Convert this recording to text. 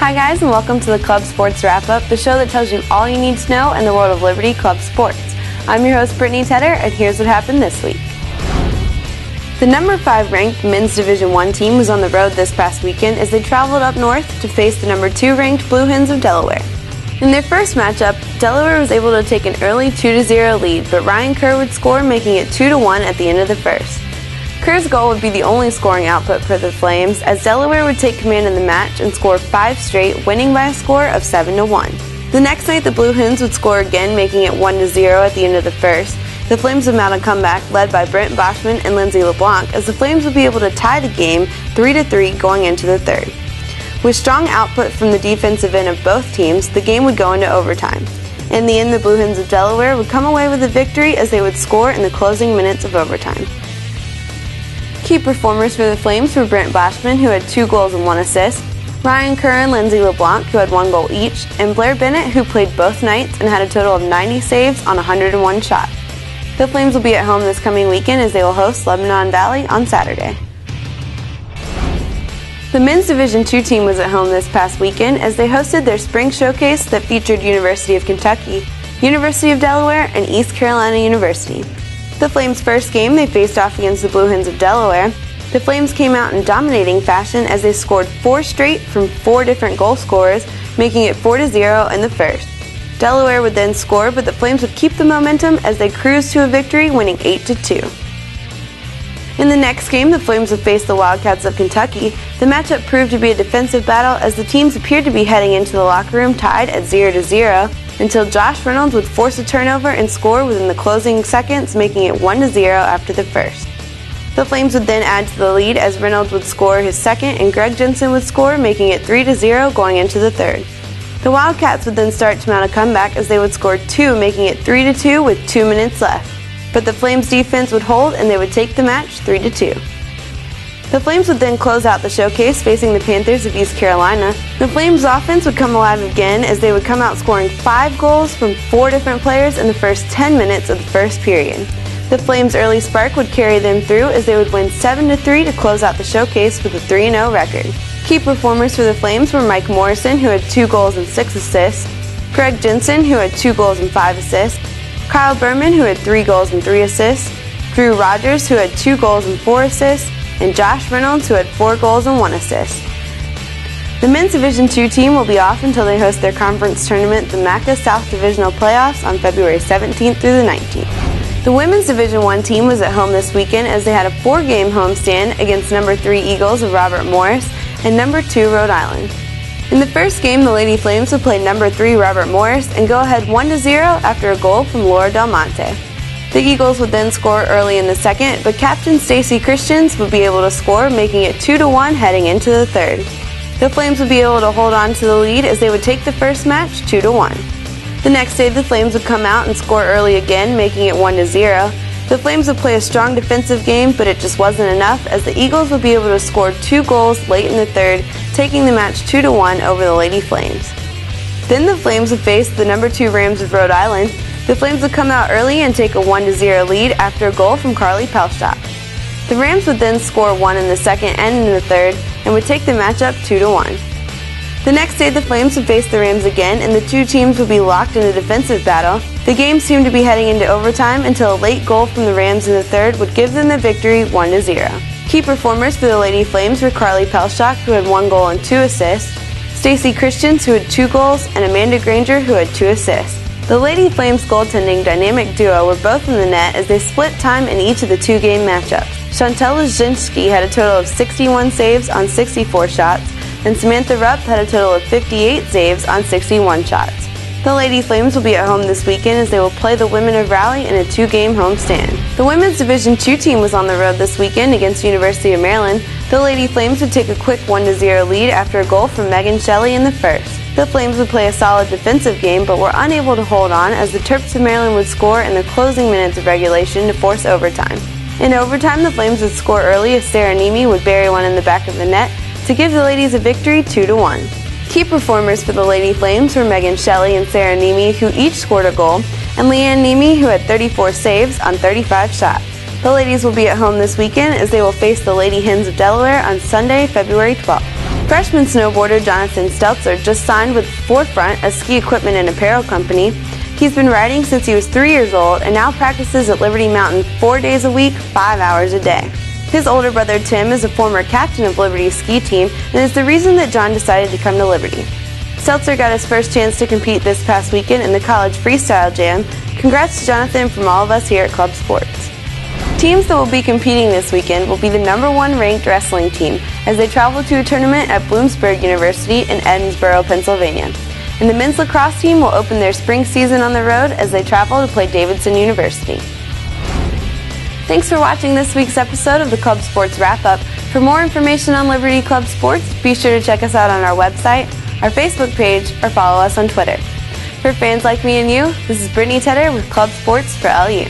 Hi guys, and welcome to the Club Sports Wrap-Up, the show that tells you all you need to know in the world of Liberty Club sports. I'm your host Brittany, and here's what happened this week. The number 5 ranked men's Division I team was on the road this past weekend as they traveled up north to face the number 2 ranked Blue Hens of Delaware. In their first matchup, Delaware was able to take an early 2-0 lead, but Ryan Kerr would score, making it 2-1 at the end of the first. Kerr's goal would be the only scoring output for the Flames, as Delaware would take command in the match and score 5 straight, winning by a score of 7-1. The next night, the Blue Hens would score again, making it 1-0 at the end of the first. The Flames would mount a comeback led by Brent Boschman and Lindsay LeBlanc, as the Flames would be able to tie the game 3-3 going into the third. With strong output from the defensive end of both teams, the game would go into overtime. In the end, the Blue Hens of Delaware would come away with a victory as they would score in the closing minutes of overtime. Key performers for the Flames were Brent Boschman, who had 2 goals and 1 assist, Ryan Kerr and Lindsay LeBlanc, who had 1 goal each, and Blair Bennett, who played both nights and had a total of 90 saves on 101 shots. The Flames will be at home this coming weekend as they will host Lebanon Valley on Saturday. The men's Division II team was at home this past weekend as they hosted their spring showcase that featured University of Kentucky, University of Delaware, and East Carolina University. The Flames' first game, they faced off against the Blue Hens of Delaware. The Flames came out in dominating fashion as they scored 4 straight from 4 different goal scorers, making it 4-0 in the first. Delaware would then score, but the Flames would keep the momentum as they cruised to a victory, winning 8-2. In the next game, the Flames would face the Wildcats of Kentucky. The matchup proved to be a defensive battle as the teams appeared to be heading into the locker room tied at 0-0 until Josh Reynolds would force a turnover and score within the closing seconds, making it 1-0 after the first. The Flames would then add to the lead as Reynolds would score his second and Greg Jensen would score, making it 3-0 going into the third. The Wildcats would then start to mount a comeback as they would score 2, making it 3-2 with 2 minutes left. But the Flames' defense would hold and they would take the match 3-2. The Flames would then close out the showcase facing the Panthers of East Carolina. The Flames' offense would come alive again as they would come out scoring 5 goals from 4 different players in the first 10 minutes of the first period. The Flames' early spark would carry them through as they would win 7-3 to close out the showcase with a 3-0 record. Key performers for the Flames were Mike Morrison, who had 2 goals and 6 assists, Greg Jensen, who had 2 goals and 5 assists, Kyle Berman, who had 3 goals and 3 assists, Drew Rogers, who had 2 goals and 4 assists, and Josh Reynolds, who had 4 goals and 1 assist. The men's Division II team will be off until they host their conference tournament, the MACA South Divisional Playoffs, on February 17th through the 19th. The women's Division I team was at home this weekend as they had a 4-game homestand against number 3 Eagles of Robert Morris and number 2 Rhode Island. In the first game, the Lady Flames would play number 3 Robert Morris and go ahead 1-0 after a goal from Laura Del Monte. The Eagles would then score early in the second, but Captain Stacy Christians would be able to score, making it 2-1 heading into the third. The Flames would be able to hold on to the lead as they would take the first match 2-1. The next day, the Flames would come out and score early again, making it 1-0. The Flames would play a strong defensive game, but it just wasn't enough as the Eagles would be able to score 2 goals late in the third, taking the match 2-1 over the Lady Flames. Then the Flames would face the number 2 Rams of Rhode Island. The Flames would come out early and take a 1-0 lead after a goal from Carly Pelshot. The Rams would then score 1 in the second and in the third and would take the matchup 2-1. The next day, the Flames would face the Rams again and the 2 teams would be locked in a defensive battle. The game seemed to be heading into overtime until a late goal from the Rams in the third would give them the victory 1-0. Key performers for the Lady Flames were Carly Pelshot, who had 1 goal and 2 assists, Stacy Christians, who had 2 goals, and Amanda Granger, who had 2 assists. The Lady Flames goaltending dynamic duo were both in the net as they split time in each of the 2-game matchups. Chantel Leszczynski had a total of 61 saves on 64 shots, and Samantha Rupp had a total of 58 saves on 61 shots. The Lady Flames will be at home this weekend as they will play the Women of Raleigh in a 2-game homestand. The Women's Division II team was on the road this weekend against University of Maryland. The Lady Flames would take a quick 1-0 lead after a goal from Megan Shelley in the first. The Flames would play a solid defensive game but were unable to hold on as the Terps of Maryland would score in the closing minutes of regulation to force overtime. In overtime, the Flames would score early as Sarah Nemi would bury one in the back of the net to give the ladies a victory 2-1. Key performers for the Lady Flames were Megan Shelley and Sarah Nemi, who each scored a goal, and Leanne Nemi, who had 34 saves on 35 shots. The ladies will be at home this weekend as they will face the Lady Hens of Delaware on Sunday, February 12th. Freshman snowboarder Jonathan Stelzer just signed with Forefront, a ski equipment and apparel company. He's been riding since he was 3 years old and now practices at Liberty Mountain 4 days a week, 5 hours a day. His older brother Tim is a former captain of Liberty's ski team and is the reason that John decided to come to Liberty. Stelzer got his first chance to compete this past weekend in the College Freestyle Jam. Congrats to Jonathan from all of us here at Club Sports. Teams that will be competing this weekend will be the #1 ranked wrestling team as they travel to a tournament at Bloomsburg University in Edinburgh, Pennsylvania. And the men's lacrosse team will open their spring season on the road as they travel to play Davidson University. Thanks for watching this week's episode of the Club Sports Wrap-Up. For more information on Liberty Club Sports, be sure to check us out on our website, our Facebook page, or follow us on Twitter. For fans like me and you, this is Brittany Tedder with Club Sports for LU.